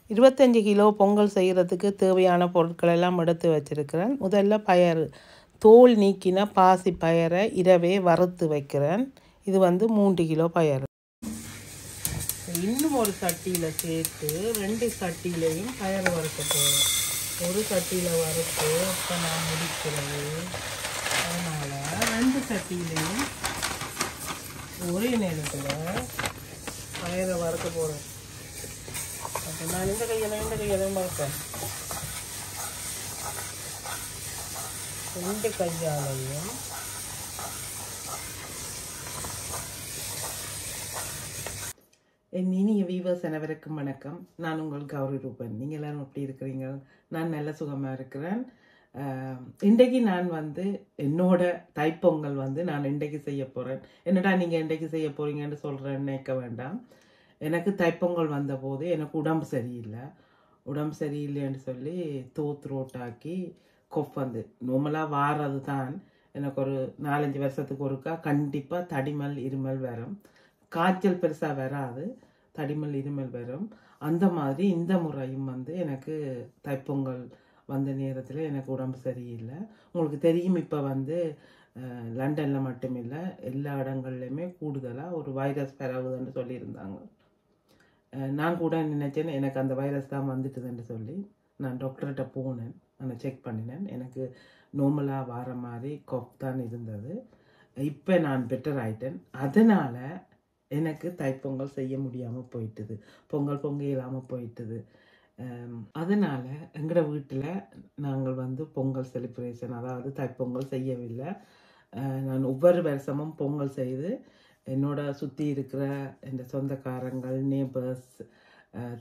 25 kilo Pongal செய்கிறதுக்கு தேவையான பொருட்கள் எல்லாம் எடுத்து வச்சிருக்கிறேன். முதல்ல பயறு தோல் நீக்கின பாசி பயரை இரவே வறுத்து வைக்கிறேன். இது 3 கிலோ பயறு. இன்னும் ஒரு சட்டியில் சேர்த்து 2 சட்டியிலையும் பயறு வறுக்க போகிறேன். ஒரு சட்டியில் வறுத்து இப்போ நான் முடிக்கிறது. அதனால் 2 சட்டியிலையும் ஒரே நேரத்தில் பயரை வறுக்க போகிறேன். அப்போ நான் இந்த கையெல்லாம் வறுப்பேன். 2 கையாலையும் என் இனிய வீவர்ஸ் அனைவருக்கும் வணக்கம். நான் உங்கள் கௌரி ரூபன். நீங்கள் எல்லாரும் எப்படி இருக்கிறீங்க? நான் நல்ல சுகமாக இருக்கிறேன். இன்றைக்கு நான் என்னோட தைப்பொங்கல் நான் இன்றைக்கு செய்ய போகிறேன். என்னடா நீங்கள் இன்றைக்கு செய்ய போகிறீங்கன்னு சொல்கிறேன்னு நினைக்க வேண்டாம். எனக்கு தைப்பொங்கல் வந்தபோது எனக்கு உடம்பு சரியில்லைன்னு சொல்லி த்ரோட்டாக்கி கொஃப் நார்மலாக வாரது தான். எனக்கு ஒரு 4-5 வருஷத்துக்கு ஒருக்கா கண்டிப்பாக தடிமல் இருமல் வரும். காய்ச்சல் பெருசாக வராது, தடிமல் இருமல் வரும். அந்த மாதிரி இந்த முறையும் எனக்கு தைப்பொங்கல் வந்த நேரத்தில் எனக்கு உடம்பு சரியில்லை. உங்களுக்கு தெரியும், இப்போ லண்டனில் மட்டும் இல்லை, எல்லா இடங்கள்லையுமே கூடுதலாக ஒரு வைரஸ் பரவுதுன்னு சொல்லியிருந்தாங்க. நான் கூட நினைச்சேன் எனக்கு அந்த வைரஸ் தான் வந்துட்டுதுன்னு சொல்லி நான் டாக்டர்கிட்ட போனேன். நான் செக் பண்ணினேன். எனக்கு நார்மலாக வார மாதிரி கொஃப் தான் இருந்தது. இப்போ நான் பெட்டர் ஆயிட்டேன். அதனால் எனக்கு தைப்பொங்கல் செய்ய முடியாமல் போயிட்டுது, பொங்க இல்லாமல் போயிட்டுது. அதனால் எங்களோட வீட்டில் நாங்கள் பொங்கல் செலிப்ரேஷன், அதாவது தைப்பொங்கல் செய்யவில்லை. நான் ஒவ்வொரு வருஷமும் பொங்கல் செய்து என்னோட சுற்றி இருக்கிற என் சொந்தக்காரங்கள், நேபர்ஸ்,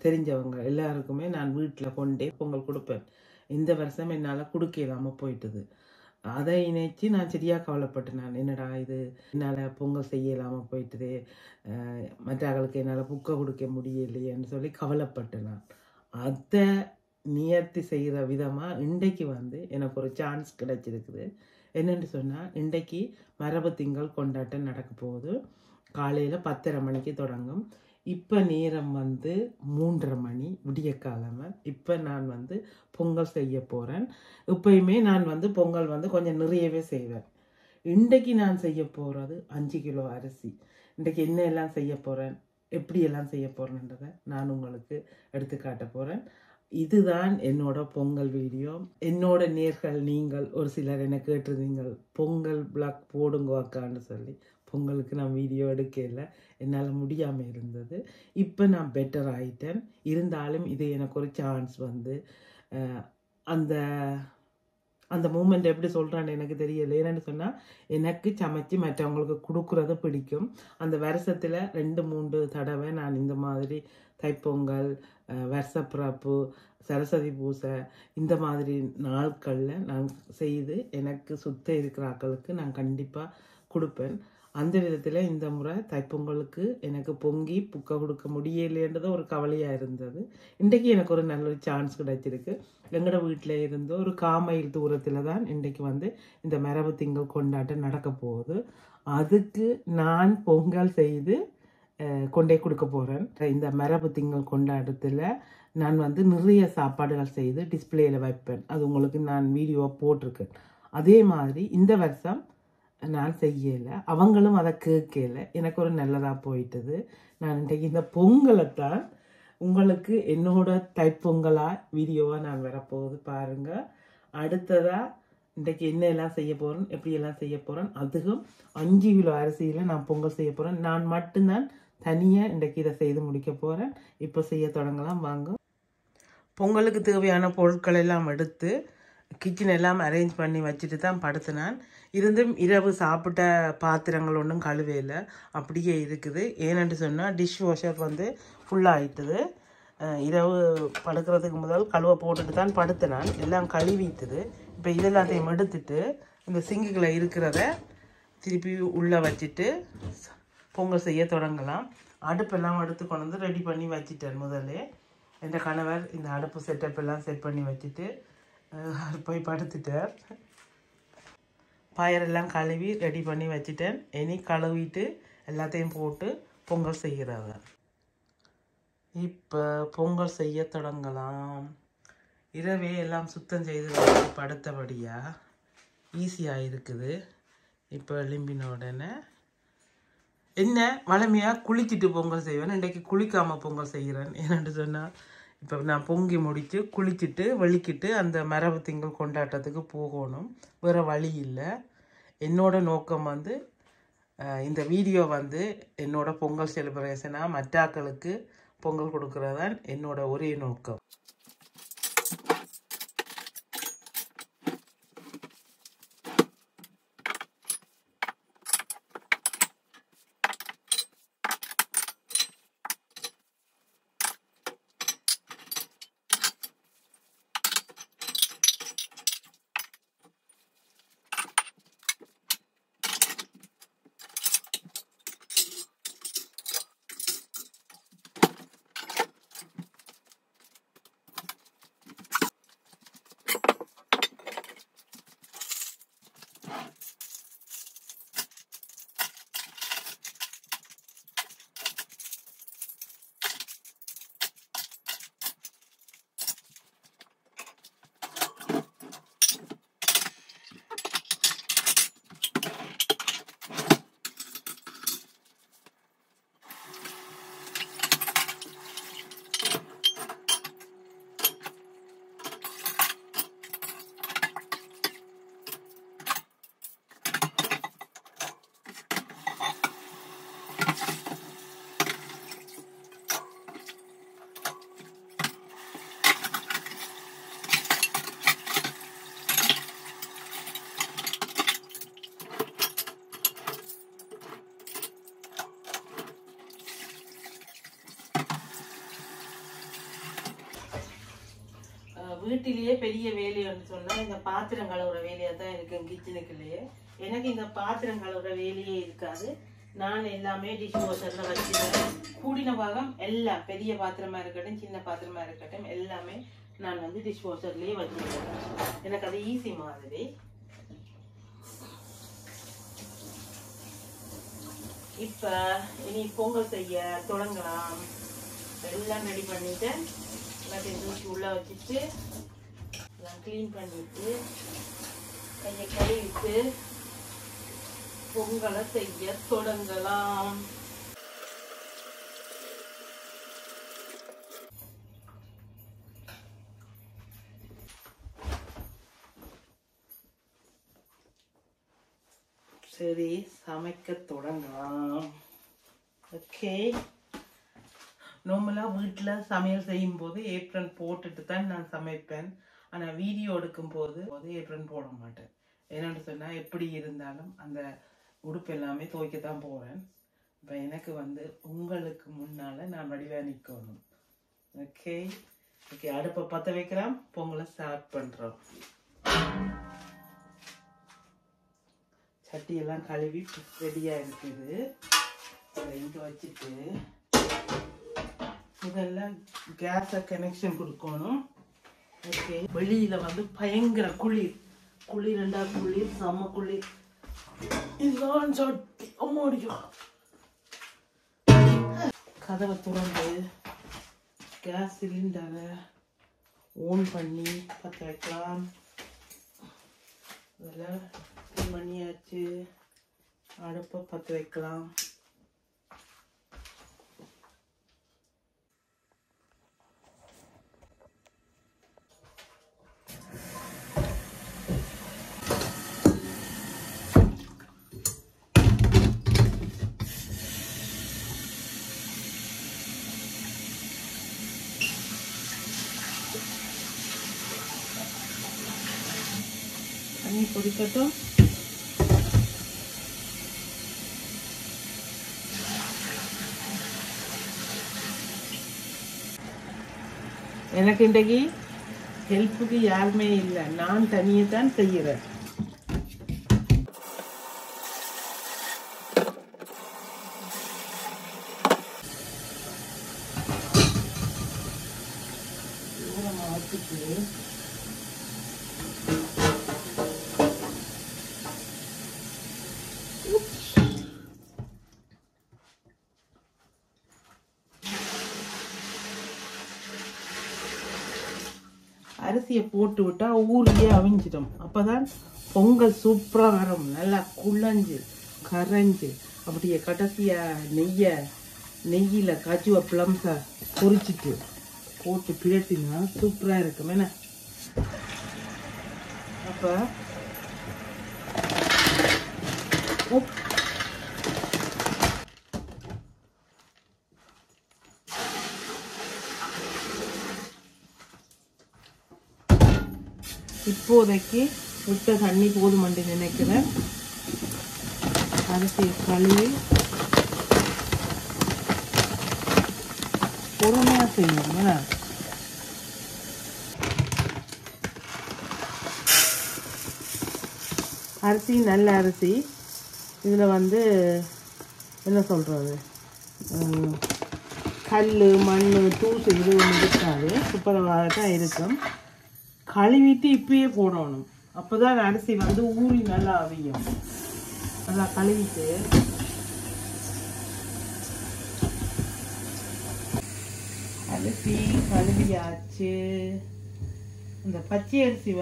தெரிஞ்சவங்க எல்லாருக்குமே நான் வீட்டில் கொண்டே பொங்கல் கொடுப்பேன். இந்த வருஷம் என்னால் கொடுக்க இல்லாமல் போயிட்டுது. அதை இணைச்சி நான் சரியாக கவலைப்பட்டேன். நான் என்னடா இது, என்னால் பொங்கல் செய்ய இல்லாமல் போயிட்டுது, மற்றவர்களுக்கு என்னால் புக்கை கொடுக்க முடியலையேன்னு சொல்லி கவலைப்பட்டேன். நான் அதை நியர்த்தி செய்கிற விதமாக இன்றைக்கு எனக்கு ஒரு சான்ஸ் கிடைச்சிருக்குது. என்னென்னு சொன்னால், இன்றைக்கு மரபு திங்கள் கொண்டாட்டம் நடக்க போகுது. காலையில் 10:30 மணிக்கு தொடங்கும். இப்போ நேரம் 3:30 மணி, விடிய காலமை. இப்போ நான் பொங்கல் செய்ய போகிறேன். இப்பயுமே நான் பொங்கல் கொஞ்சம் நிறையவே செய்வேன். இன்றைக்கு நான் செய்ய போகிறது 5 கிலோ அரிசி. இன்றைக்கு என்ன எல்லாம் செய்ய போகிறேன், எப்படியெல்லாம் செய்ய போகிறேன்றதை நான் உங்களுக்கு எடுத்து காட்ட போகிறேன். இதுதான் என்னோட பொங்கல் வீடியோ. என்னோட நேர்கள் நீங்கள் ஒரு சிலர் என்ன கேட்டிருந்தீங்கள், பொங்கல் பிளாக் போடுங்க அக்கான்னு சொல்லி. பொங்கலுக்கு நான் வீடியோ எடுக்கல, என்னால் முடியாமல் இருந்தது. இப்போ நான் பெட்டர் ஆகிட்டேன். இருந்தாலும் இது எனக்கு ஒரு சான்ஸ் அந்த அந்த மூமெண்ட் எப்படி சொல்கிறான்னு எனக்கு தெரியலை. என்னென்னு சொன்னால், எனக்கு சமைச்சு மற்றவங்களுக்கு கொடுக்குறது பிடிக்கும். அந்த வருஷத்தில் 2-3 தடவை நான் இந்த மாதிரி தைப்பொங்கல், வருஷப்பிறப்பு, சரஸ்வதி பூசை, இந்த மாதிரி நாட்களில் நான் செய்து எனக்கு சுத்த இருக்கிற ஆக்களுக்கு நான் கண்டிப்பாக கொடுப்பேன். அந்த விதத்தில் இந்த முறை தைப்பொங்கலுக்கு எனக்கு பொங்கி புக்கை கொடுக்க முடியலைன்றது ஒரு கவலையாக இருந்தது. இன்றைக்கு எனக்கு ஒரு நல்ல சான்ஸ் கிடைச்சிருக்கு. எங்களோட வீட்டில் இருந்து ஒரு 1/4 மைல் தூரத்தில் தான் இன்றைக்கு இந்த மரபு திங்கள் கொண்டாட்டம் நடக்க போகுது. அதுக்கு நான் பொங்கல் செய்து கொண்டே கொடுக்க போகிறேன். இந்த மரபு திங்கள் கொண்டாட்டத்தில் நான் நிறைய சாப்பாடுகள் செய்து டிஸ்பிளேயில் வைப்பேன். அது உங்களுக்கு நான் வீடியோ போட்டிருக்கேன். அதே மாதிரி இந்த வருஷம் நான் செய்யலை, அவங்களும் அதை கேட்கல. எனக்கு ஒரு நல்லதாக போயிட்டது. நான் இன்றைக்கு இந்த பொங்கலைத்தான் உங்களுக்கு என்னோட தைப்பொங்கலாக வீடியோவாக நான் வரப்போகுது பாருங்கள். அடுத்ததாக இன்றைக்கு என்ன எல்லாம் செய்ய போகிறேன், எப்படியெல்லாம் செய்ய போகிறேன், அதுவும் 5 கிலோ அரிசியில் நான் பொங்கல் செய்ய போகிறேன். நான் மட்டும்தான் தனியாக இன்றைக்கு இதை செய்து முடிக்க போகிறேன். இப்போ செய்ய தொடங்கலாம் வாங்க. பொங்கலுக்கு தேவையான பொருட்கள் எல்லாம் எடுத்து கிச்சன் எல்லாம் அரேஞ்ச் பண்ணி வச்சுட்டு தான் படுத்தினான். இருந்தும் இரவு சாப்பிட்ட பாத்திரங்கள் ஒன்றும் கழுவையில் அப்படியே இருக்குது. ஏனென்று சொன்னால் டிஷ் வாஷர் ஃபுல்லாகிட்டுது. இரவு படுக்கிறதுக்கு முதல் கழுவை போட்டுட்டு தான் படுத்தினான். எல்லாம் கழுவிட்டுது. இப்போ இதெல்லாத்தையும் எடுத்துட்டு இந்த சிங்குகளை இருக்கிறத திருப்பி உள்ளே வச்சுட்டு பொங்கல் செய்ய தொடங்கலாம். அடுப்பெல்லாம் எடுத்து கொண்டு ரெடி பண்ணி வச்சுட்டேன். முதல்ல என் கணவர் இந்த அடுப்பு செட்டப் எல்லாம் செட் பண்ணி வச்சுட்டு போய் படுத்துட்டார். பயரெல்லாம் கழுவி ரெடி பண்ணி வச்சுட்டேன். இனி கழுவிட்டு எல்லாத்தையும் போட்டு பொங்கல் செய்கிறாங்க. இப்போ பொங்கல் செய்ய தொடங்கலாம். இரவே எல்லாம் சுத்தம் செய்து வச்சு படுத்தபடியாக ஈஸியாக இருக்குது. இப்போ எலும்பின உடனே என்ன வளமையாக குளிச்சுட்டு பொங்கல் செய்வேன். இன்றைக்கு குளிக்காமல் பொங்கல் செய்கிறேன். என்னென்னு சொன்னால் இப்போ நான் பொங்கி முடித்து குளிச்சுட்டு வெளிக்கிட்டு அந்த மரபு திங்கள் கொண்டாட்டத்துக்கு போகணும். வேறு வழி இல்லை. என்னோட நோக்கம் வந்து இந்த வீடியோ வந்து என்னோட பொங்கல் செலிப்ரேஷனாக மற்றாக்களுக்கு பொங்கல் கொடுக்கறதான் என்னோட ஒரே நோக்கம். வீட்டிலேயே பெரிய வேலைன்னு சொன்னால் இந்த பாத்திரம் கழுவுற வேலையாக தான் இருக்குது கிச்சனுக்குள்ளேயே. எனக்கு இந்த பாத்திரம் கழுவுற வேலையே இருக்காது. நான் எல்லாமே டிஷ் வாஷரில் வச்சுருவேன். கூடின பாகம் எல்லாம் பெரிய பாத்திரமாக இருக்கட்டும் சின்ன பாத்திரமாக இருக்கட்டும் எல்லாமே நான் வந்து டிஷ் வாஷர்லேயே வச்சுருவேன். எனக்கு அது ஈஸி மாதிரி. இப்போ இனி பொங்கல் செய்ய தொடங்கலாம். எல்லாம் ரெடி பண்ணிவிட்டு எல்லாத்தையும் தூக்கி உள்ளே வச்சுட்டு எல்லாம் க்ளீன் பண்ணிவிட்டு கையை கழுவிட்டு பொங்கலை செய்ய தொடங்கலாம். சரி, சமைக்க தொடங்கலாம். ஓகே, நார்மலாக வீட்டில் சமையல் செய்யும் போது ஏப்ரன் போட்டுட்டு தான் நான் சமைப்பேன். ஆனால் வீடியோ எடுக்கும் போது ஏப்ரன் போட மாட்டேன். என்னென்னு சொன்னால் எப்படி இருந்தாலும் அந்த உடுப்பு எல்லாமே துவைக்கத்தான் போகிறேன். இப்போ எனக்கு வந்து உங்களுக்கு முன்னால் நான் வடிவாக நிற்கணும். ஓகே ஓகே, அடுப்பை பற்ற வைக்கிறோம். பொங்கலை ஸ்டார்ட் பண்ணுறோம். சட்டியெல்லாம் கழுவி ரெடியாக இருக்குது. இங்கே வச்சுட்டு இதெல்லாம் கேஸை கனெக்ஷன் கொடுக்கணும். ஓகே, வெளியில் வந்து பயங்கர குளிர் ரெண்டா குளிர், செம்ம குளிர். இதுதான் சட்டி அம்மாடிக்கும். கதவை திறந்து கேஸ் சிலிண்டரை ஓன் பண்ணி பற்ற வைக்கலாம். இதெல்லாம் பண்ணியாச்சு. அடுப்பை பற்ற வைக்கலாம். தண்ணி கொதிக்கட்டும். எனக்கு இன்றைக்கு ஹெல்ப்புக்கு யாருமே இல்லை. நான் தனியே தான் செய்கிறேன். அரிசியை போட்டு விட்டா ஊறியே அவிஞ்சிடும். அப்பதான் பொங்கல் சூப்பரா வரும். நல்லா குழஞ்சு கரைஞ்சு அப்படியே கடைசியா நெய்யில காஜுவ பிளம்ஸை பொரிச்சிட்டு போட்டு பிரட்டினா சூப்பரா இருக்கும். என்ன அப்ப இப்போதைக்கு விட்ட தண்ணி போதுமென்று நினைக்கிறேன். அரிசியை கழுவி பொறுமையா செய்யணும். அரிசி நல்ல அரிசி. இதுல என்ன சொல்றது, கல் மண் தூசு இது ஒன்று இருக்காது. சூப்பராக தான் இருக்கும். கழுவிட்டு இப்பயே போடணும். அப்போதான் அரிசி ஊறி நல்லா அவியும். நல்லா கழுவிட்டு அரிசி கழுவியாச்சு. இந்த பச்சை அரிசி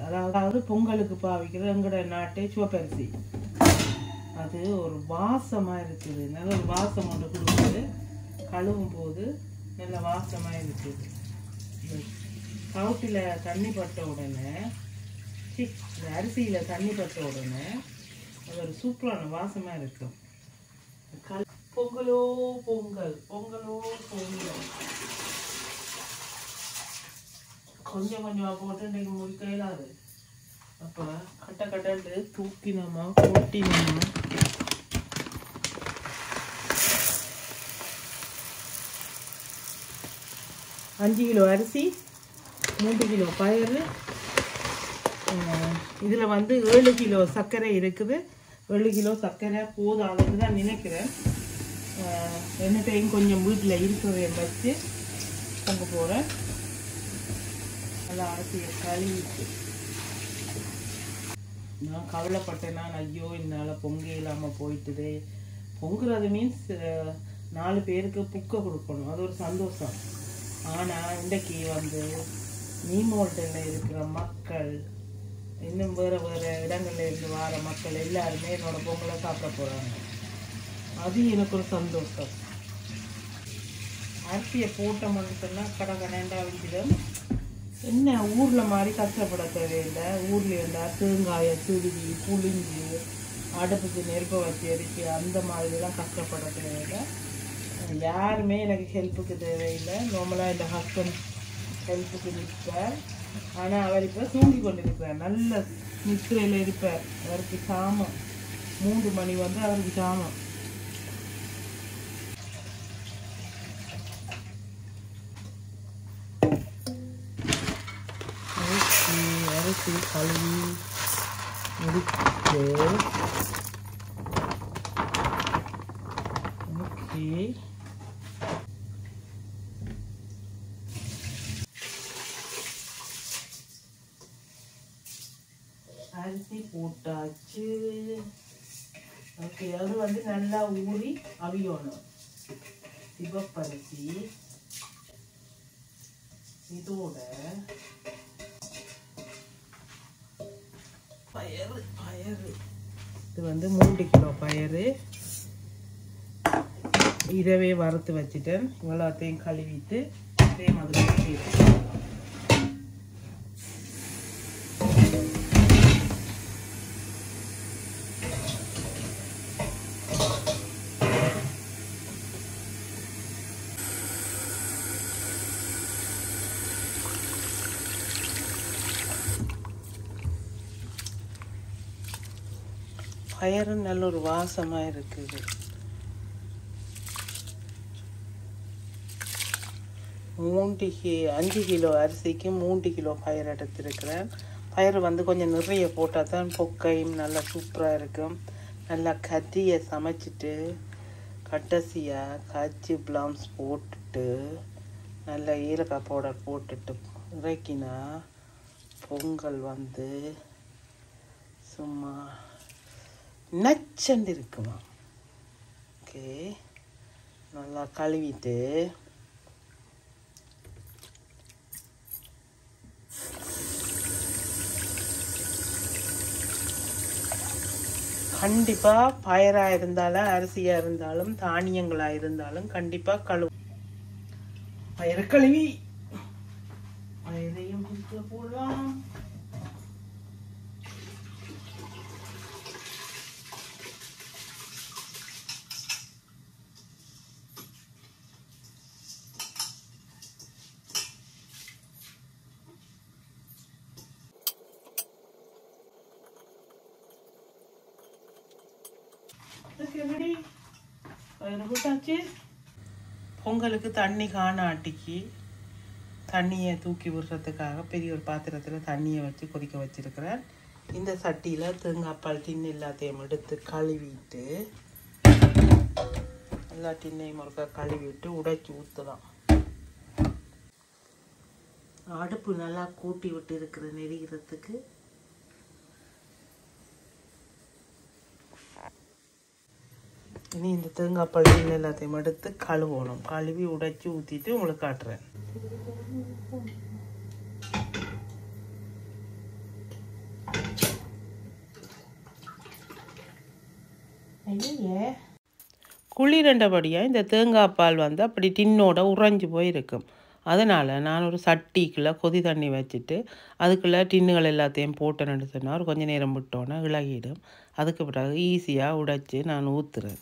அதாவது பொங்கலுக்கு பாவிக்கிற எங்கட நாட்டை சிவப்பரிசி. அது ஒரு வாசமா இருக்குது. நல்ல ஒரு வாசம் ஒன்று கொடுக்குது. கழுவும் போது நல்ல வாசமா இருக்குது. கவுட்டில தண்ணி பட்ட உடனே அரிசியில தண்ணி பட்ட உடனே அது ஒரு சூப்பரான வாசமா இருக்கும். பொங்கலோ பொங்கல், பொங்கலோ பொங்கல். கொஞ்சம் கொஞ்சமா போட்டு இன்னைக்கு முடிக்க இயலாது. அப்ப கட்ட கட்டு தூக்கினோமா கொட்டினோமா. அஞ்சு கிலோ அரிசி, 3 கிலோ பயறு, இதில் 7 கிலோ சர்க்கரை இருக்குது. 7 கிலோ சர்க்கரை போதாதுன்னு தான் நினைக்கிறேன். என்னட்டையும் கொஞ்சம் வீட்டில் இருக்கிறதையும் வச்சு பொங்க போகிறேன். நல்லா அரிசியை கழுவிட்டு நான் கவலைப்பட்டேன்னா, ஐயோ என்னால் பொங்க இல்லாமல் போயிட்டுது. பொங்குறது மீன்ஸ் 4 பேருக்கு புக்க கொடுக்கணும், அது ஒரு சந்தோஷம். ஆனால் இன்றைக்கு நீமோல்டில் இருக்கிற மக்கள், இன்னும் வேறு வேறு இடங்கள்ல இருந்து வர மக்கள் எல்லாருமே என்னோட பொங்கலை சாப்பிட போகிறாங்க. அது எனக்கு ஒரு சந்தோஷம். அரிசியை போட்ட மட்டும்னா கடை விஞ்சிடும். என்ன ஊரில் மாதிரி கஷ்டப்பட தேவையில்லை. ஊரில் இருந்தால் தேங்காயை துருவி புளிஞ்சு அடுப்புக்கு நெருப்பை வச்சு எரிச்சு அந்த மாதிரிலாம் கஷ்டப்பட தேவையில்லை. யாருமே எனக்கு ஹெல்ப்புக்கு தேவையில்லை. நார்மலாக இந்த ஹஸ்பண்ட் ஹெல்ப்புக்கு நிற்பார். ஆனால் அவர் இப்போ தூங்கி கொண்டு இருப்பார். நல்ல நித்திரையில் இருப்பார். அவருக்கு சாமம் 3 மணி அவருக்கு சாமம். அரிசி கழுவி முடிச்சு ஓகே. அரிசி போட்டாச்சு. ஓகே, அது நல்லா ஊறி அவியணும். சிவப்பரிசி இதோட பயறு இது 3 கிலோ பயறு இரவே வறுத்து வச்சுட்டேன். இவ்வளோத்தையும் கழுவிட்டு இதே மாதிரி சேர்த்து பயறு நல்ல ஒரு வாசமா இருக்குது. 5 கிலோ அரிசிக்கு 3 கிலோ பயறு எடுத்திருக்கிறேன். பயறு கொஞ்சம் நிறைய போட்டால் தான் பொக்கையும் நல்லா சூப்பராக இருக்கும். நல்லா கத்தியை சமைச்சிட்டு கடைசியாக காய்ச்சி பிளம்ஸ் போட்டுட்டு நல்லா ஏலக்காய் பவுடர் போட்டுட்டு இறக்கினா பொங்கல் சும்மா நச்சண்டு இருக்குமா. ஓகே, நல்லா கழுவிட்டு கண்டிப்பாக பயராக இருந்தாலும் அரிசியாக இருந்தாலும் தானியங்களாக இருந்தாலும் கண்டிப்பாக பயிரை கழுவி பயிரையும் போடலாம். பொங்கலுக்கு தண்ணி காணாட்டிக்கு தண்ணியை தூக்கி விடுறதுக்காக பெரிய ஒரு பாத்திரத்தில் தண்ணியை வச்சு கொதிக்க வச்சிருக்கிறேன். இந்த சட்டியில் தேங்காய் பால் டின்னு எல்லாத்தையும் எடுத்து கழுவிட்டு எல்லா டின்னையும் ஒருக்கா கழுவிட்டு உடைச்சி ஊற்றலாம். அடுப்பு நல்லா கூட்டி விட்டு இருக்கிற நெரிகிறதுக்கு இனி இந்த தேங்காய் பால் டின்னு எல்லாத்தையும் எடுத்து கழுவணும். கழுவி உடைச்சி ஊற்றிட்டு உங்களுக்கு காட்டுறேன். குளிரண்டபடியாக இந்த தேங்காய் பால் அப்படி டின்னோட உறைஞ்சி போயிருக்கும். அதனால் நான் ஒரு சட்டிக்குள்ளே கொதி தண்ணி வச்சுட்டு அதுக்குள்ளே டின்னுகள் எல்லாத்தையும் போட்டேன்னு சொன்னால் ஒரு கொஞ்சம் நேரம் விட்டோன்னே இளகிடும். அதுக்கு பிறகு ஈஸியாக உடைச்சி நான் ஊற்றுறேன்.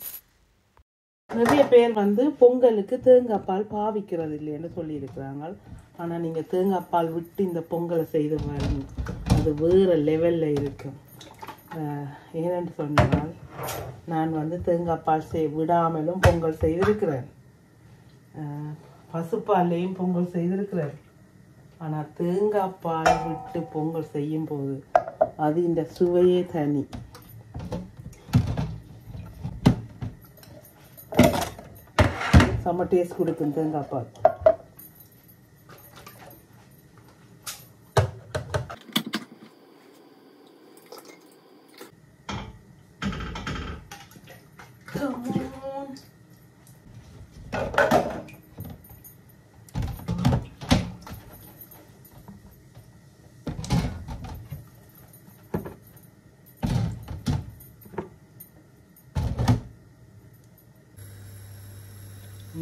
நிறைய பேர் பொங்கலுக்கு தேங்காய் பால் பாவிக்கிறது இல்லைன்னு சொல்லியிருக்கிறாங்க. ஆனால் நீங்கள் தேங்காய் பால் விட்டு இந்த பொங்கலை செய்த மாதிரி அது வேறு லெவலில் இருக்கும். ஏனென்று சொன்னால் நான் தேங்காய் பால் விடாமலும் பொங்கல் செய்திருக்கிறேன். பசுப்பாலையும் பொங்கல் செய்திருக்கிறேன். ஆனால் தேங்காய் பால் விட்டு பொங்கல் செய்யும் போது அது இந்த சுவையே தனி. செம்ம டேஸ்ட் கொடுக்கும் தேங்காய் பால்.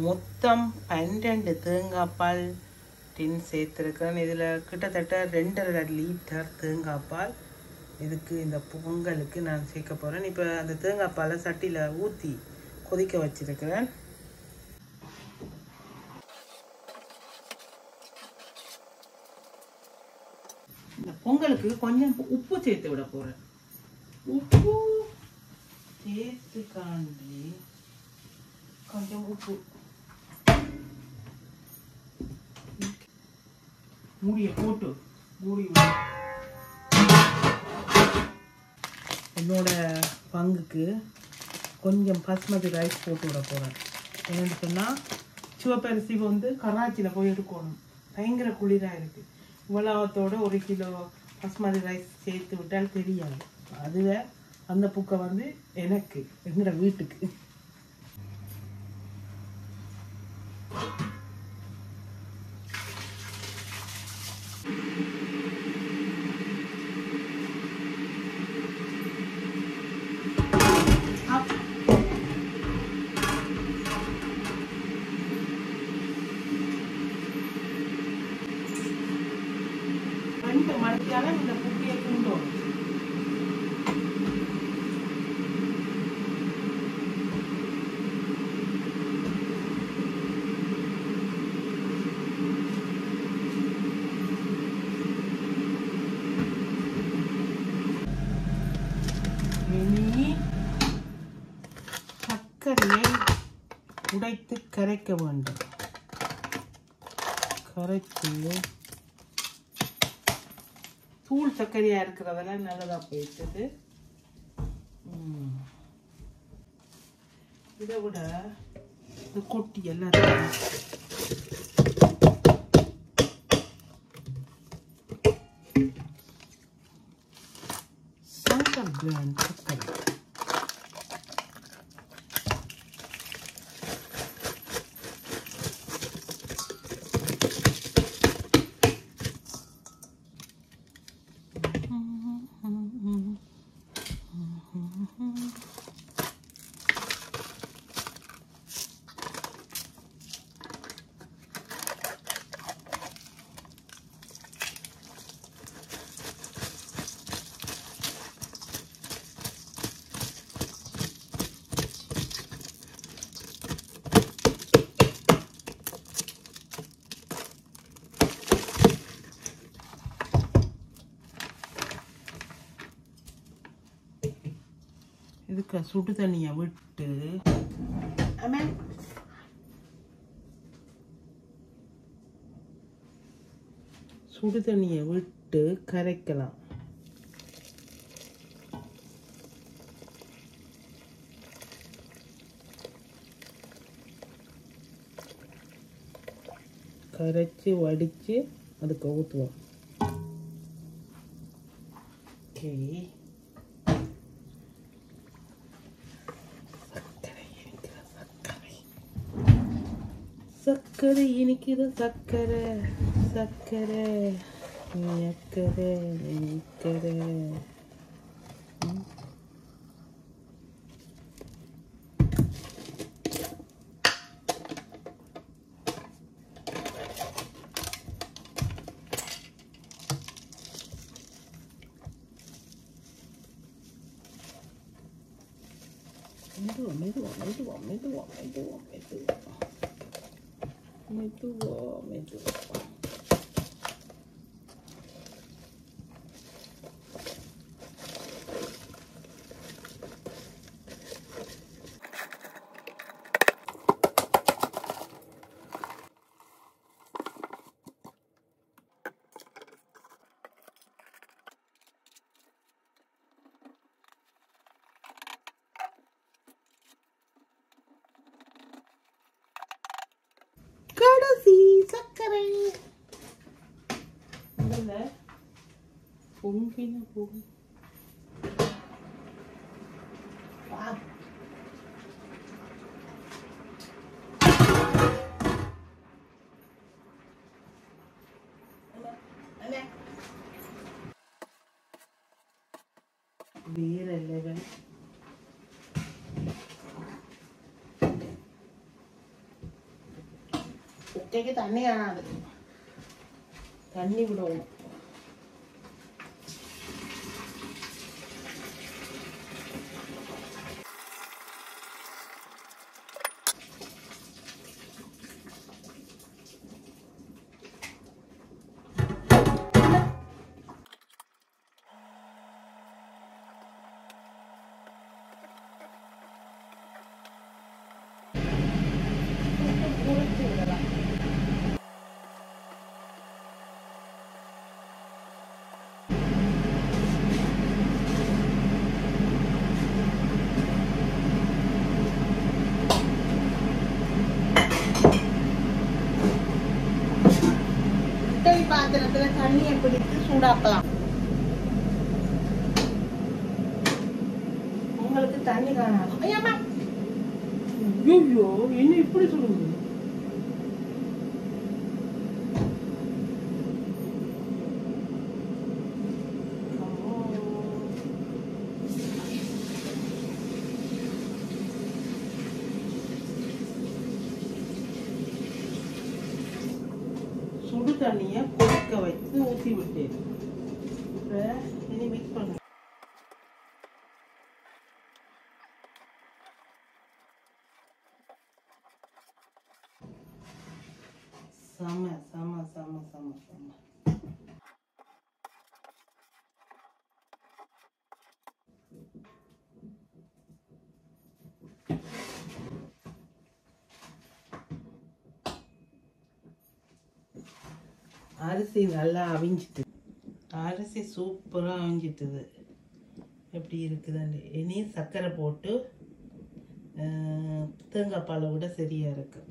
மொத்தம் 12 தேங்காய் பால் டின் சேர்த்துருக்கிறேன். இதில் கிட்டத்தட்ட 2.5 லிட்டர் தேங்காய் பால் இதுக்கு இந்த பொங்கலுக்கு நான் சேர்க்க போகிறேன். இப்போ அந்த தேங்காய் பாலை சட்டியில் ஊற்றி கொதிக்க வச்சிருக்கிறேன். இந்த பொங்கலுக்கு கொஞ்சம் உப்பு சேர்த்து விட போகிறேன். உப்பு சேர்த்து காண்டி கொஞ்சம் உப்பு மூடியை போட்டு என்னோட பங்குக்கு கொஞ்சம் பாஸ்மதி ரைஸ் போட்டு விட போகிறேன். என்னென்னு சொன்னால் சிவப்பரிசி கராச்சியில் போய் எடுக்கணும். பயங்கர குளிராக இருக்குது. இவ்வளோத்தோட 1 கிலோ பாஸ்மதி ரைஸ் சேர்த்து விட்டால் தெரியாது. அதுவே அந்த புக்கை எனக்கு எங்களோட வீட்டுக்கு மணிக்கால இந்த புக்கியை தூண்டோம். சர்க்கரையை உடைத்து கரைக்க வேண்டும். கரைச்சி தூள் சர்க்கரையாக இருக்கிறதெல்லாம் நல்லதாக போயிடுது. இதை விட இந்த கொட்டி எல்லாத்தையும் சங்கர் பிராண்ட் சர்க்கரை இதுக்கு சுடு தண்ணியை விட்டு சுடு தண்ணியை விட்டு கரைக்கலாம். கரைச்சி வடித்து அதுக்கு ஊற்றுவோம். ஓகே, சர்க்கரை இனிக்கிற சர்க்கரை சர்க்கரை இனிக்கரை இனிக்கரை. மெதுவா மெதுவா மெதுவா மெதுவா மெதுவா மெதுவா மெதுவா. கடைசி சர்க்கரை பொங்கின பொங்கி வேற லெவல். உட்டைக்கு தண்ணி காணாது, தண்ணி விடணும். பாத்திரத்துல தண்ணியை பிடித்து சூடாக்கலாம். உங்களுக்கு தண்ணி காணாது. ஐயோ, என்ன இப்படி சொல்லுங்க? சுடு தண்ணியை கொதிக்க வைத்து ஊற்றி விட்டேன். இனி மிக்ஸ் பண்ண சம சம சம சம சம. அரிசி நல்லா அவிஞ்சிட்டு, அரிசி சூப்பராக அவிஞ்சிட்டுது. எப்படி இருக்குதுன்னு இனி சர்க்கரை போட்டு தேங்காய் பாலை விட சரியாக இருக்கு.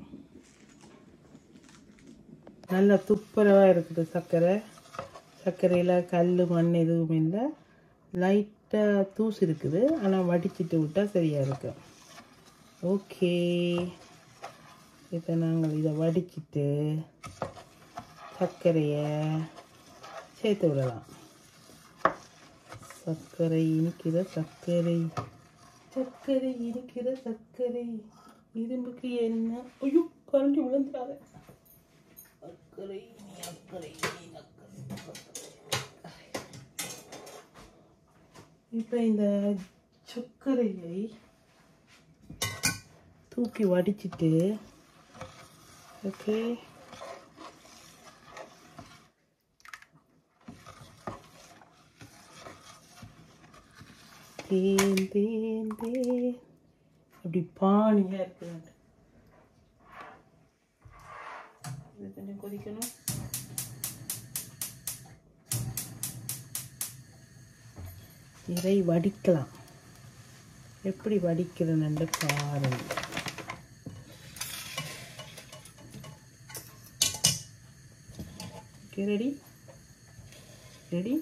நல்லா துப்புரவாக இருக்குது சர்க்கரை. சர்க்கரையில் கல் மண் எதுவும் இல்லை, லைட்டாக தூசு இருக்குது. ஆனால் வடிச்சிட்டு விட்டால் சரியாக இருக்கு. ஓகே, இப்போ நாங்கள் இதை வடிச்சிட்டு சர்க்கரையை சேர்த்து விடலாம். சர்க்கரை இனிக்கிற சர்க்கரை சர்க்கரை இனிக்கிற சர்க்கரை இரும்புக்கு என்ன? ஐயோ, கரண்டி விழுந்துடாத. சர்க்கரை அக்கறை. இப்போ இந்த சர்க்கரையை தூக்கி வடிச்சிட்டு, ஓகே, தேன் தேன் தேன் அப்படி பானியாக இருக்குது. இது கொஞ்சம் கொதிக்கணும். இதை வடிக்கலாம். எப்படி வடிக்கிறேன்னு பாருங்கள். Okay, ready ready.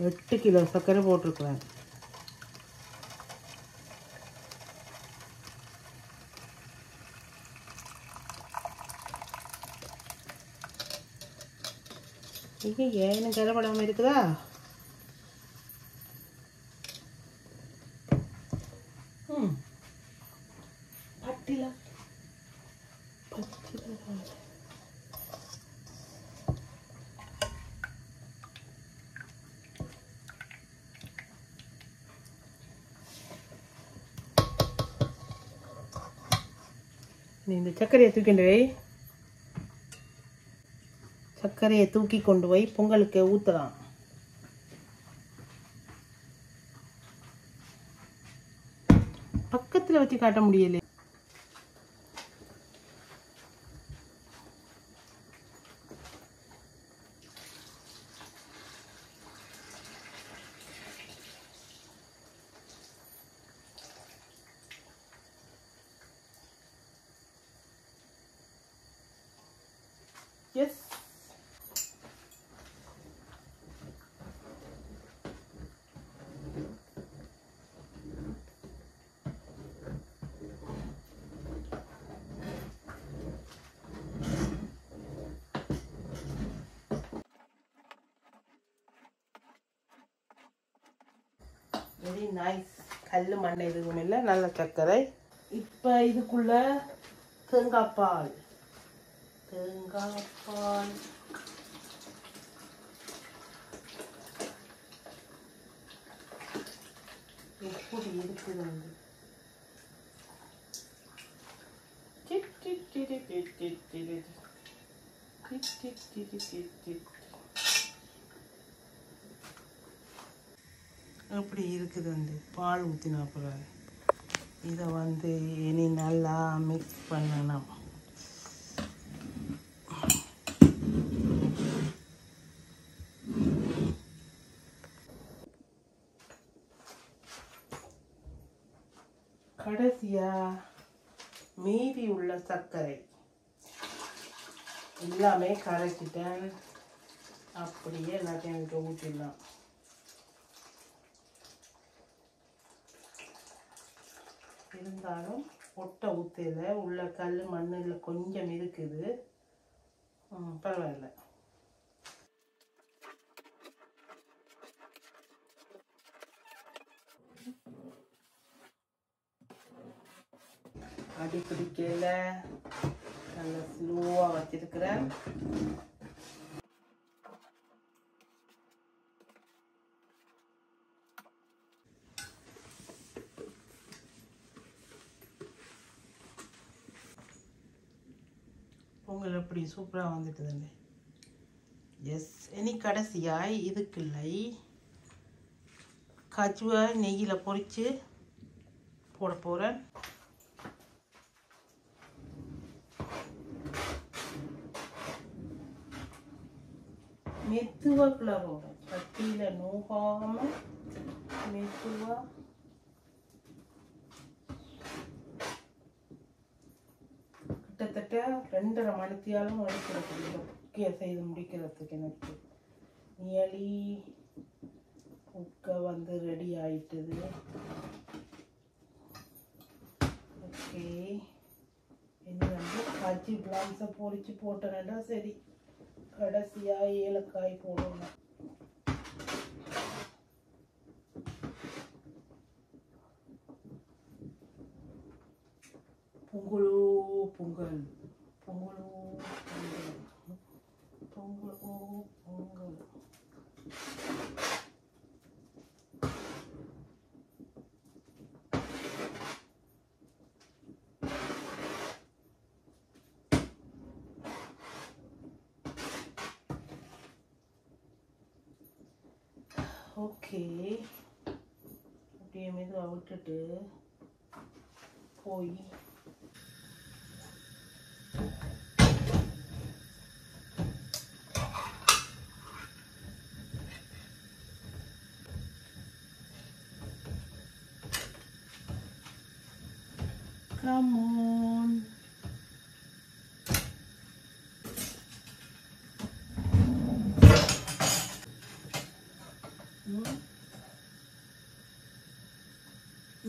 எட்டு கிலோ சர்க்கரை போட்டிருக்கிறேன். இங்கே ஏன்னு கரைப்படாமல் இருக்குதா? பட்டில இந்த சர்க்கரையை தூக்கிண்டு போய் கொண்டு போய் பொங்கலுக்கு ஊற்றலாம். பக்கத்தில் வச்சு காட்ட முடியல. Yes, very nice. கல் மண்ணை எதுவும் இல்லை, நல்ல சர்க்கரை. இப்போ இதுக்குள்ள தேங்காய் பால் எப்படி இருக்குது வந்து எப்படி இருக்குது வந்து பால் ஊற்றினா அப்புறம் இதை வந்து இனி நல்லா மிக்ஸ் பண்ணணும். கடைசியா மீதி உள்ள சர்க்கரை எல்லாமே கரைச்சிட்டேன். அப்படியே எல்லாத்தையும் விட்டு ஊற்றிடலாம். இருந்தாலும் ஒட்டை ஊற்றல, உள்ள கல் மண்ணில் கொஞ்சம் இருக்குது. பரவாயில்ல. அடி பிடிக்கல, நல்லா ஸ்லோவாக வச்சிருக்கிறேன். பொங்கல் எப்படி சூப்பராக வந்துட்டுதுங்க. எஸ், இனி கடைசியாய் இதுக்குள்ளே கஜுவை நெய்யில் பொரித்து போட போகிறேன். மெதுவாக கிளறோம், கட்டியில் நோகாமல் மெதுவாக. கிட்டத்தட்ட 2.5 மணித்தியாலும் எடுக்கிறது குக்கையை செய்து முடிக்கிறதுக்கு. எனக்கு நியர்லி குக்கை வந்து ரெடி ஆயிட்டுது. ஓகே, இனி வந்து கஜ்ஜி பிளான்ஸை பொரிச்சு போட்டேன்னா சரி. கடைசியாக ஏலக்காய் போடணும். பொங்கலோ பொங்கல், பொங்கலோ பொங்கல், பொங்கலோ பொங்கல். ஓகே, அப்படியே மெதுவாக விட்டுட்டு போய் come on.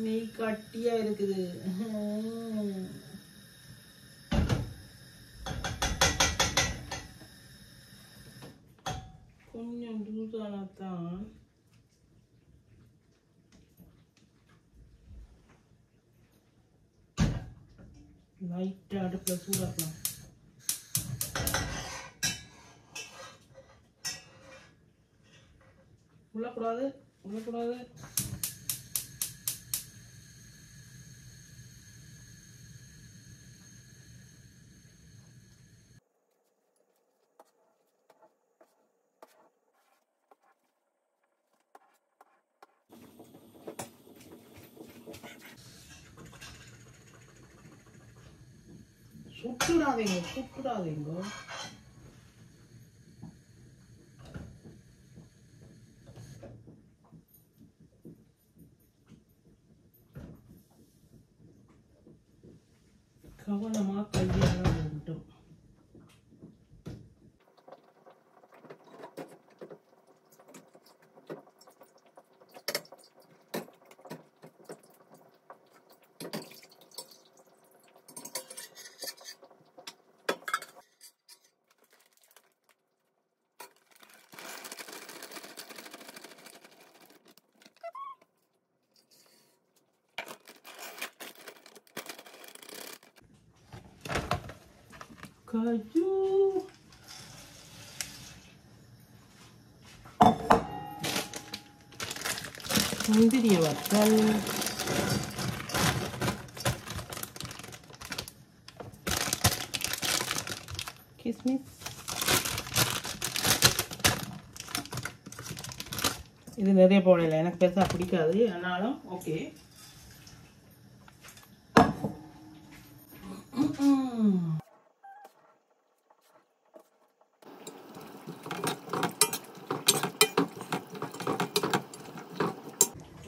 நெய் கட்டியா இருக்குது. கொஞ்சம் லூசானதான் லைட்டாக அடுப்பில் சூடாக்கலாம். உள்ளக்கூடாது, உள்ளக்கூடாது. சுட்டுடாதீங்க, சுட்டுடாதீங்க. கவனமா கையால வேண்டும். Kaju. முந்திரிய வத்தல், கிஸ்மிஸ். இது நிறைய போடல, எனக்கு பெருசா பிடிக்காது, ஆனாலும் ஓகே.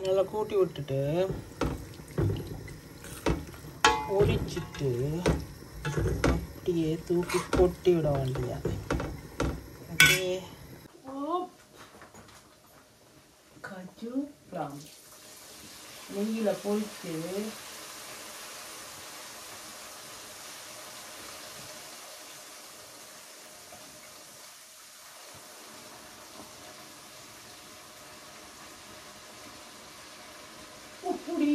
நல்லா கூட்டி விட்டுட்டு ஒடிச்சிட்டு அப்படியே தூக்கி கொட்டி விட வேண்டியது. அப்படியே கஜு பிளாம் நெய்யில் பொரிச்சு இப்படி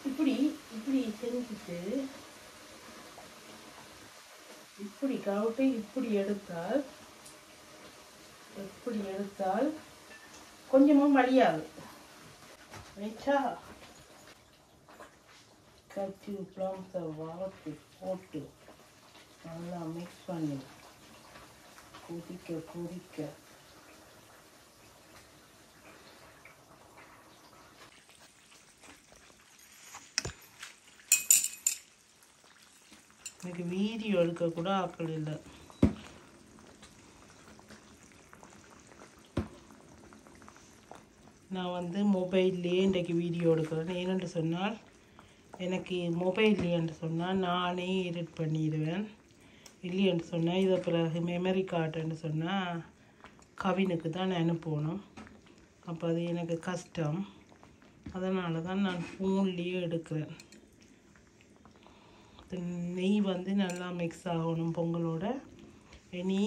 இப்படி இப்படி இப்படி செஞ்சுட்டு இப்படி கவுட்டை இப்படி எடுத்தால் கொஞ்சமும் வலியாது. ரைட்டா? கச்சு பிளம்ஸை வளர்த்து போட்டு நல்லா மிக்ஸ் பண்ணி கொதிக்க எனக்கு வீடியோ எடுக்க கூட ஆக்கள் இல்லை. நான் வந்து மொபைல்லையே இன்றைக்கு வீடியோ எடுக்கிறேன். ஏனென்று சொன்னால் எனக்கு மொபைல்லையென்று சொன்னால் நானே எடிட் பண்ணிடுவேன். இல்லையென்று சொன்னால் இதை பிறகு மெமரி கார்டுன்னு சொன்னால் கவினுக்கு தான் அனுப்பணும். அப்போ அது எனக்கு கஷ்டம். அதனால தான் நான் ஃபோன்லேயே எடுக்கிறேன். நெய் வந்து நல்லா மிக்ஸ் ஆகணும் பொங்கலோட. இனி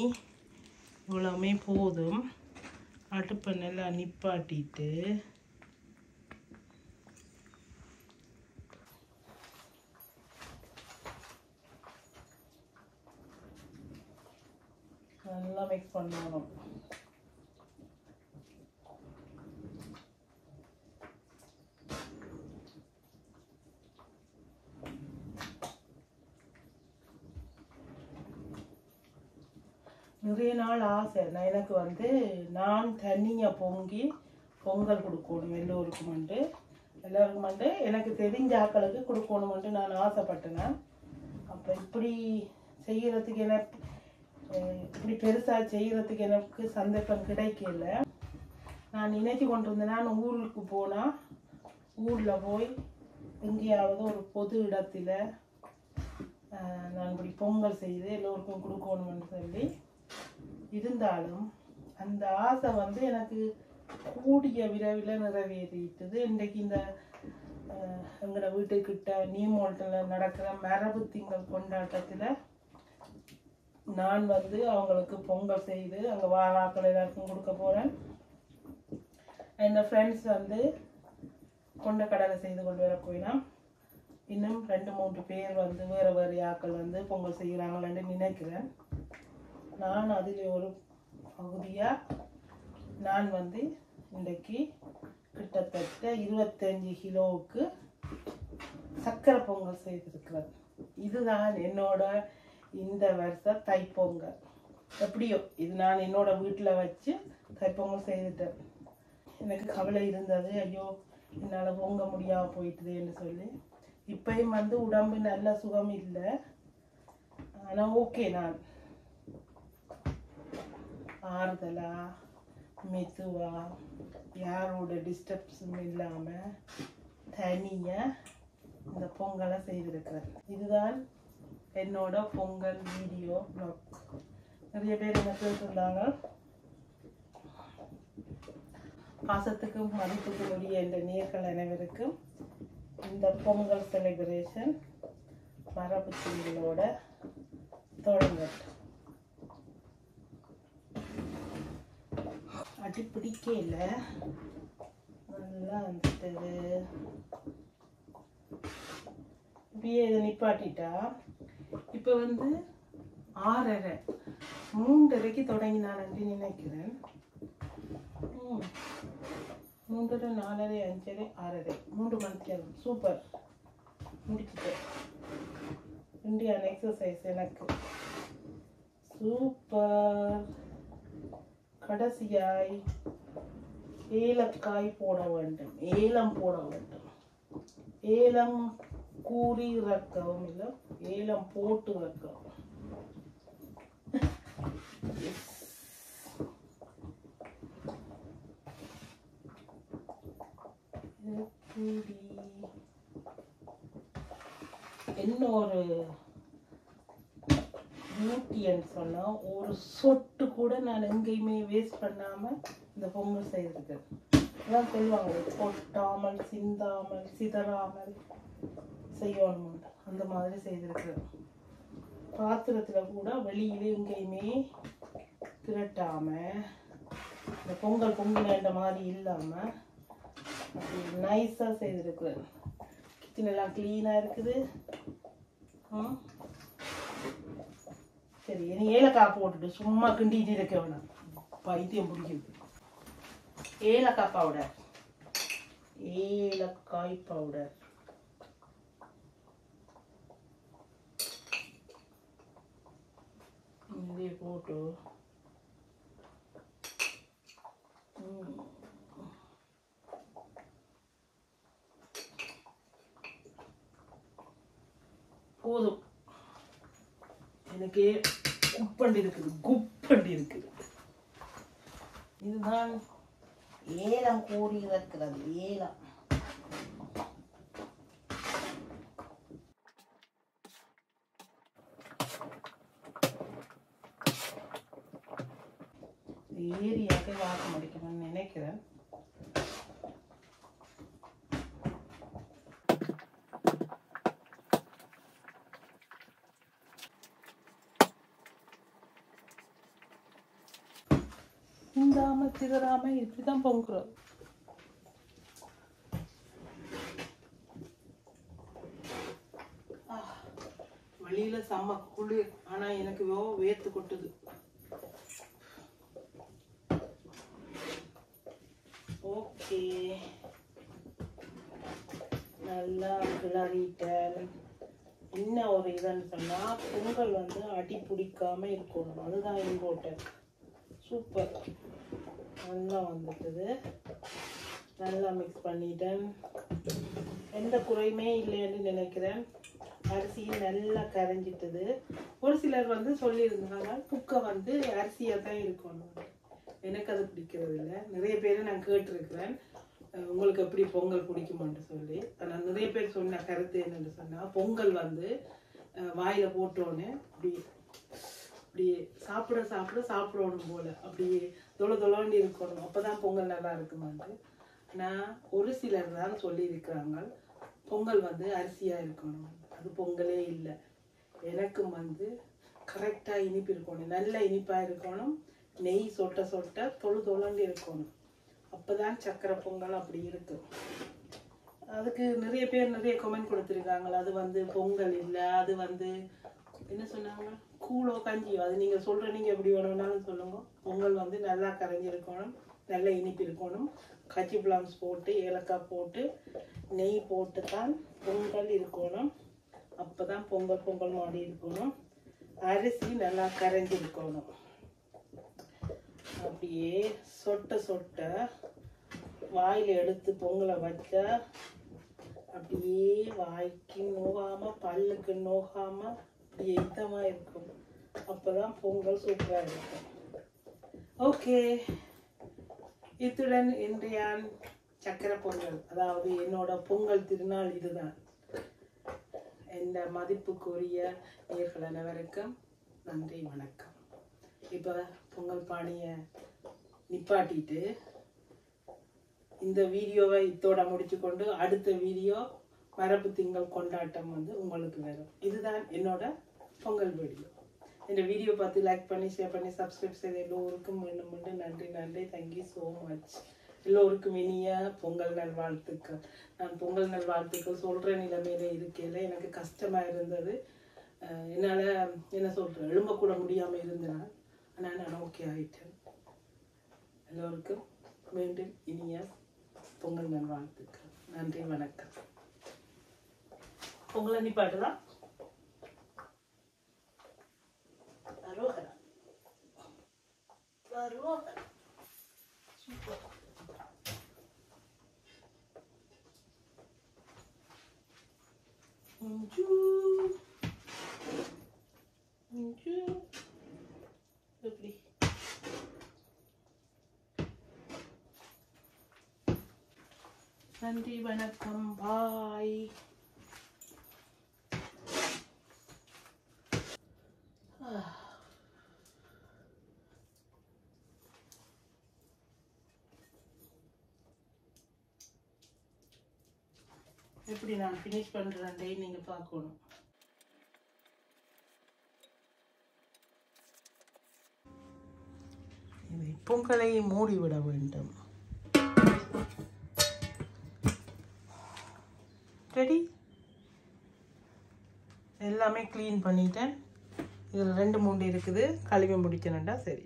இவ்வளவுமே போதும். அடுப்பை நல்லா நிப்பாட்டிட்டு நல்லா மிக்ஸ் பண்ணணும். நிறைய நாள் ஆசை நான் எனக்கு வந்து நான் தனியாக பொங்கி பொங்கல் கொடுக்கணும் எல்லாருக்குமெண்டு எனக்கு தெரிஞ்ச ஆக்களுக்கு கொடுக்கணுமெண்டு நான் ஆசைப்பட்டேன். அப்போ இப்படி செய்கிறதுக்கு எனக்கு இப்படி பெருசாக செய்கிறதுக்கு எனக்கு சந்தர்ப்பம் கிடைக்கல. நான் நினைச்சு கொண்டு இருந்தேன், நான் ஊருக்கு போனால் ஊரில் போய் எங்கேயாவது ஒரு பொது இடத்துல நான் இப்படி பொங்கல் செய்து எல்லோருக்கும் கொடுக்கணும்னு சொல்லி. இருந்தாலும் அந்த ஆசை வந்து எனக்கு கூடிய விரைவில் நிறைவேறிட்டது. இன்றைக்கு இந்த எங்களோட வீட்டுக்கிட்ட நியூமால்ட்டில் நடக்கிற மரபு திங்கள் கொண்டாட்டத்தில் நான் வந்து அவங்களுக்கு பொங்கல் செய்து அங்கே வாராக்கள் எல்லாருக்கும் கொடுக்க போகிறேன். என் ஃப்ரெண்ட்ஸ் வந்து கொண்ட கடலை செய்து கொண்டு வர போயினா இன்னும் 2-3 பேர் வந்து வேறு வேறு ஆக்கள் வந்து பொங்கல் செய்கிறாங்களான்னு நினைக்கிறேன். நான் அதில் ஒரு பகுதியாக நான் வந்து இன்றைக்கு கிட்டத்தட்ட 25 கிலோவுக்கு சர்க்கரை பொங்கல் செய்திருக்கிறேன். இதுதான் என்னோட இந்த வருஷ தைப்பொங்கல். எப்படியோ இது நான் என்னோட வீட்டில் வச்சு தைப்பொங்கல் செய்துட்டேன். எனக்கு கவலை இருந்தது, ஐயோ என்னால் பொங்க முடியாமல் போயிட்டுதுன்னு சொல்லி. இப்பயும் வந்து உடம்பு நல்ல சுகம் இல்லை, ஆனால் ஓகே நான் ஆறுதலா மெதுவா யாரோட டிஸ்டர்ப்ஸும் இல்லாமல் தனியாக இந்த பொங்கலை செய்திருக்கிறேன். இதுதான் என்னோட பொங்கல் வீடியோ வ்ளாக். நிறைய பேர் என்ன சொல்லியிருந்தாங்க, பாசத்துக்கும் மதிப்புக்கும் உரிய இந்த நேர்கள் அனைவருக்கும் இந்த பொங்கல் செலிப்ரேஷன் மரபு திங்களோட தொடங்கட்டும். அடிப்பிடிக்க இல்லை, நல்லா வந்துட்டது. இப்படியே இதை நிப்பாட்டிட்டா இப்போ வந்து 6:30 3:30க்கு தொடங்கினான் என்று நினைக்கிறேன். 3:30 4:30 5:30 6:30 3 மணிக்கு சூப்பர் முடிச்சுட்டேன். இந்தியன் எக்ஸசைஸ் எனக்கு சூப்பர். கடைசியாய் ஏலக்காய் போட வேண்டும், ஏலம் போட வேண்டும். ஏலம் கூறி இறக்கவும் இல்லை, ஏலம் போட்டு இறக்கவும். இன்னொரு பியூட்டின்னு சொன்னால் ஒரு சொட்டு கூட நான் எங்கேயுமே வேஸ்ட் பண்ணாமல் இந்த பொங்கல் செய்திருக்கேன். அதான் சொல்லுவாங்க, கொட்டாமல் சிந்தாமல் சிதறாமல் செய்யணும், அந்த மாதிரி செய்திருக்கிறேன். பாத்திரத்தில் கூட வெளியிலே எங்கேயுமே திரட்டாமல் இந்த பொங்கல் பொங்கல் மாதிரி இல்லாமல் அப்படி நைஸாக செய்திருக்கிறேன். கிச்சன் எல்லாம் க்ளீனாக இருக்குது. சரி, இனி ஏலக்காய் போட்டுட்டு சும்மா கிண்டிட்டு இருக்க வேணாம், பைத்தியம் பிடிக்குது. ஏலக்காய் பவுடர், ஏலக்காய் பவுடர் இதே போட்டு போதும். எனக்கு குப்பண்டி இருக்குது. இதுதான் ஏலம் கூறி இருக்கிறது. ஏலம் ஏரியாவுக்கு வாசம் அடிக்கணும்னு நினைக்கிறேன். சிந்தாம சிதறாம இப்படிதான் பொங்குறோம். வெளியில செம்ம குளிர், ஆனா எனக்கு வேர்த்து கொட்டுது. ஓகே, நல்லா கிளறிட்டேன். என்ன ஒரு இதுன்னு சொன்னால் பொங்கல் வந்து அடி பிடிக்காமல் இருக்கணும், அதுதான் இம்பார்ட்டன்ட். சூப்பர், நல்லா வந்துட்டுது. நல்லா மிக்ஸ் பண்ணிட்டேன், எந்த குறையுமே இல்லைன்னு நினைக்கிறேன். அரிசியும் நல்லா கரைஞ்சிட்டுது. ஒரு சிலர் வந்து சொல்லியிருந்தாங்க குக்கை வந்து அரிசியாக தான் இருக்கணும், எனக்கு அது பிடிக்கிறது இல்லை. நிறைய பேர் நான் கேட்டிருக்கிறேன் உங்களுக்கு எப்படி பொங்கல் பிடிக்குமான்னு சொல்லி. ஆனால் நிறைய பேர் சொன்ன கருத்து என்னன்னு சொன்னால் பொங்கல் வந்து வாயில் போட்டோன்னு அப்படியே சாப்பிட சாப்பிட சாப்பிடணும் போல் அப்படியே தொளோண்டு இருக்கணும், அப்போ தான் பொங்கல் நல்லா இருக்குமான்னு. ஆனால் ஒரு சிலர் தான் சொல்லியிருக்கிறாங்க பொங்கல் வந்து அரிசியாக இருக்கணும், அது பொங்கலே இல்லை. எனக்கும் வந்து கரெக்டாக இனிப்பு இருக்கணும், நல்ல இனிப்பாக இருக்கணும், நெய் சொட்ட சொட்ட தொளோண்டு இருக்கணும், அப்போதான் சக்கரை பொங்கல் அப்படி இருக்கு. அதுக்கு நிறைய பேர் நிறைய கமெண்ட் கொடுத்துருக்காங்க, அது வந்து பொங்கல் இல்லை, அது வந்து என்ன சொன்னாங்க கூழோ கஞ்சியோ, அது நீங்கள் சொல்கிற நீங்கள் எப்படி வேணும்னாலும் சொல்லுங்க. பொங்கல் வந்து நல்லா கரைஞ்சிருக்கணும், நல்ல இனிப்பு இருக்கணும், கச்சி பிளாம்ஸ் போட்டு ஏலக்காய் போட்டு நெய் போட்டு தான் பொங்கல் இருக்கணும், அப்போ தான் பொங்கல் மாடி இருக்கணும். அரிசி நல்லா கரைஞ்சிருக்கணும், அப்படியே சொட்ட சொட்ட வாயில் எடுத்து பொங்கலை வச்சா அப்படியே வாய்க்கு நோகாம பல்லுக்கு நோகாம அப்படியே இதமா இருக்கும், அப்பதான் பொங்கல் சூப்பரா இருக்கும். ஓகே, இத்துடன் இன்றைய சக்கரை பொங்கல், அதாவது என்னோட பொங்கல் திருநாள் இதுதான். இந்த மதிப்புக்குரிய நேயர்கள் அனைவருக்கும் நன்றி, வணக்கம். இப்போ பொங்கல் பானையை நிப்பாட்டிட்டு இந்த வீடியோவை இத்தோட முடிச்சு கொண்டு அடுத்த வீடியோ மரபு திங்கள் கொண்டாட்டம் வந்து உங்களுக்கு வரும். இதுதான் என்னோட பொங்கல் வீடியோ. இந்த வீடியோ பார்த்து லைக் பண்ணி ஷேர் பண்ணி சப்ஸ்கிரைப் செய்த எல்லோருக்கும் மீண்டும் மீண்டும் நன்றி. Thank you so much. எல்லோருக்கும் இனிய பொங்கல் நல்வாழ்த்துக்கள். நான் பொங்கல் நல்வாழ்த்துக்கள் சொல்கிற நிலைமையில இருக்கையில் எனக்கு கஷ்டமாக இருந்தது. என்னால் என்ன சொல்கிறேன், எழும்பக்கூட முடியாமல் இருந்தேன். ஆனால் நான் ஓகே ஆகிட்டேன். எல்லோருக்கும் மீண்டும் இனிய பொங்கல் நல்வாழ்த்துக்கள். நன்றி, வணக்கம். பொங்கல் நிப்பாட்டுதான். சூப்பர். எப்படி நன்றி, வணக்கம், பாய். எப்படி நான் ஃபினிஷ் பண்றேன்டே நீங்க பார்க்கணும். பொங்கலை மூடிவிட வேண்டும். ரெடி, எல்லாமே க்ளீன் பண்ணிட்டேன். இதில் 2 மூடி இருக்குது, கழுவி முடிக்கணும்டா. சரி.